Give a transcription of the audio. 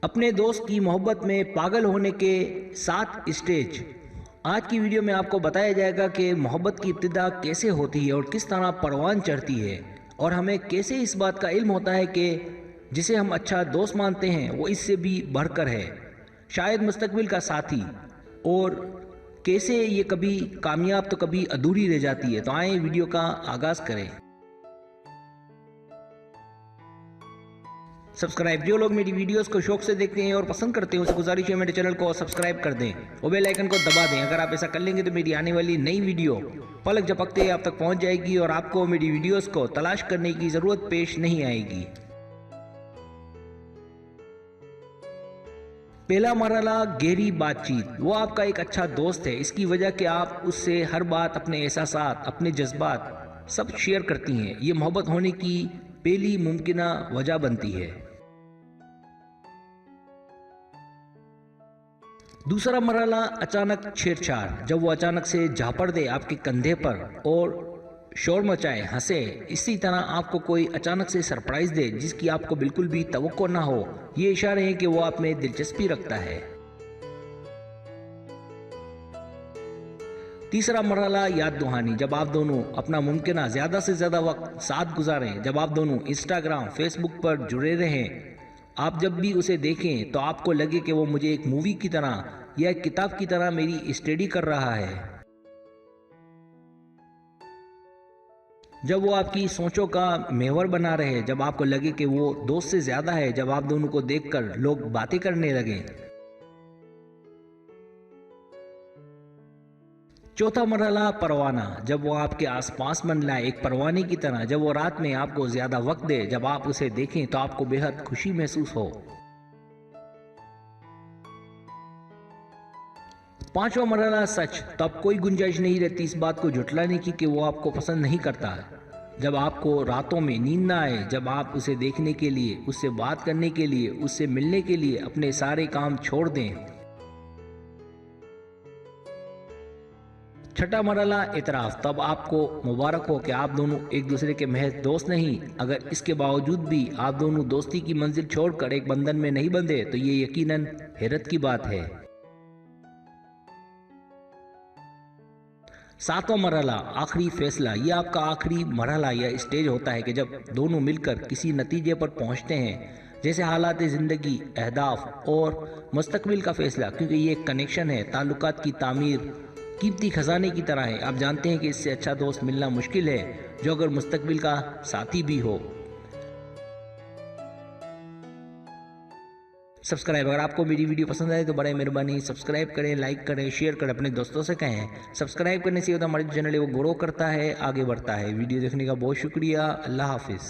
अपने दोस्त की मोहब्बत में पागल होने के 7 स्टेज। आज की वीडियो में आपको बताया जाएगा कि मोहब्बत की इब्तिदा कैसे होती है और किस तरह परवान चढ़ती है, और हमें कैसे इस बात का इल्म होता है कि जिसे हम अच्छा दोस्त मानते हैं वो इससे भी बढ़कर है, शायद मुस्तकबिल का साथी। और कैसे ये कभी कामयाब तो कभी अधूरी रह जाती है। तो आए वीडियो का आगाज़ करें। सब्सक्राइब, जो लोग मेरी वीडियोस को शौक से देखते हैं और पसंद करते हैं उसे गुजारिश है मेरे चैनल को सब्सक्राइब कर दें और बेल आइकन को दबा दें। अगर आप ऐसा कर लेंगे तो मेरी आने वाली नई वीडियो पलक झपकते ही आप तक पहुंच जाएगी और आपको मेरी वीडियोस को तलाश करने की ज़रूरत पेश नहीं आएगी। पहला मरहला, गहरी बातचीत। वो आपका एक अच्छा दोस्त है, इसकी वजह कि आप उससे हर बात, अपने एहसासात, अपने जज्बात सब शेयर करती हैं। ये मोहब्बत होने की पहली मुमकिना वजह बनती है। दूसरा मरहला, अचानक छेड़छाड़। जब वो अचानक से झापड़ दे आपके कंधे पर और शोर मचाए, हंसे, इसी तरह आपको कोई अचानक से सरप्राइज दे जिसकी आपको बिल्कुल भी तवक्को ना हो, ये इशारे हैं कि वो आप में दिलचस्पी रखता है। तीसरा मरहला, याद दुहानी। जब आप दोनों अपना मुमकिन ज़्यादा से ज़्यादा वक्त साथ गुजारें, जब आप दोनों इंस्टाग्राम, फेसबुक पर जुड़े रहें, आप जब भी उसे देखें तो आपको लगे कि वो मुझे एक मूवी की तरह या एक किताब की तरह मेरी स्टडी कर रहा है। जब वो आपकी सोचों का महवर बना रहे, जब आपको लगे कि वो दोस्त से ज़्यादा है, जब आप दोनों को देखकर लोग बातें करने लगे। चौथा मरहला, परवाना। जब वो आपके आसपास मंडलाए एक परवाने की तरह, जब वो रात में आपको ज़्यादा वक्त दे, जब आप उसे देखें तो आपको बेहद खुशी महसूस हो। पांचवा मरहला, सच। तब कोई गुंजाइश नहीं रहती इस बात को झुठलाने की कि वो आपको पसंद नहीं करता। जब आपको रातों में नींद ना आए, जब आप उसे देखने के लिए, उससे बात करने के लिए, उससे मिलने के लिए अपने सारे काम छोड़ दें। छठा मरहला, इतराफ़। तब आपको मुबारक हो कि आप दोनों एक दूसरे के महज दोस्त नहीं, अगर इसके बावजूद भी आप दोनों दोस्ती की मंजिल छोड़कर एक बंधन में नहीं बंधे तो ये यकीनन हैरत की बात है। सातवां मरहला, आखिरी फैसला। ये आपका आखिरी मरहला या स्टेज होता है कि जब दोनों मिलकर किसी नतीजे पर पहुंचते हैं, जैसे हालात ज़िंदगी, अहदाफ और मुस्तकबिल का फैसला, क्योंकि ये एक कनेक्शन है। ताल्लुकात की तामीर कीमती खजाने की तरह है। आप जानते हैं कि इससे अच्छा दोस्त मिलना मुश्किल है जो अगर मुस्तकबिल का साथी भी हो। सब्सक्राइब, अगर आपको मेरी वीडियो पसंद आए तो बड़ी मेहरबानी सब्सक्राइब करें, लाइक करें, शेयर करें, अपने दोस्तों से कहें। सब्सक्राइब करने से होता हमारे चैनल है वो ग्रो करता है, आगे बढ़ता है। वीडियो देखने का बहुत शुक्रिया। अल्लाह हाफिज़।